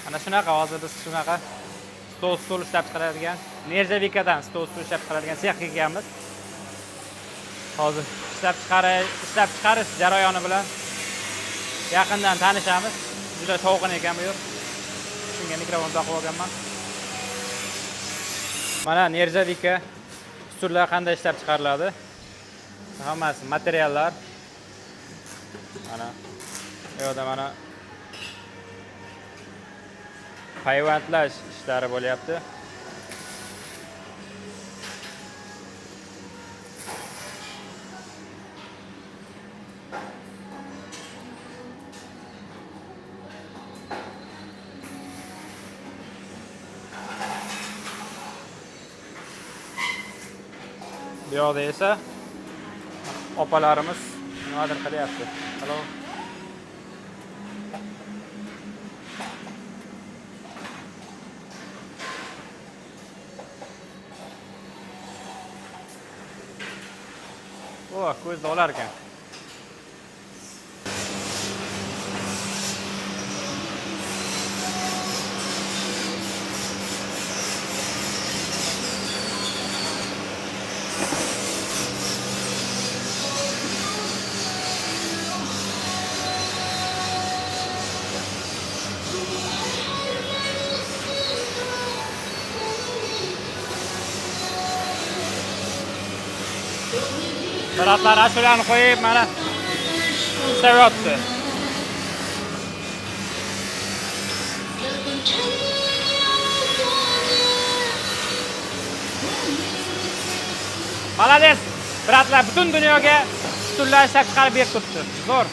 Mana shunaqa hozir biz shunaqa stol ishlab chiqaradigan, Nerjavikadan stol ishlab chiqaradigan sexga kelganmiz. Hozir ishlab chiqarish jarayoni bilan yaqindan tanishamiz. Juda shovqin ekan bu yer. Shunga mikrofon taqib olganman. Mana Nerjavika stullar qanday ishlab chiqariladi? Hammasi materiallar. Mana bu yerda mana payvandlash ishlari bo'lyapti. Bu yoqda esa opalarimiz nimadir qilyapti. Halo. Ko'zda olar ekan. Suratlar ashulani qo'yib, mana ishlayapti. Malades, bratlar, butun dunyoga stullar ishlab chiqarib berib turibdi. Zo'r.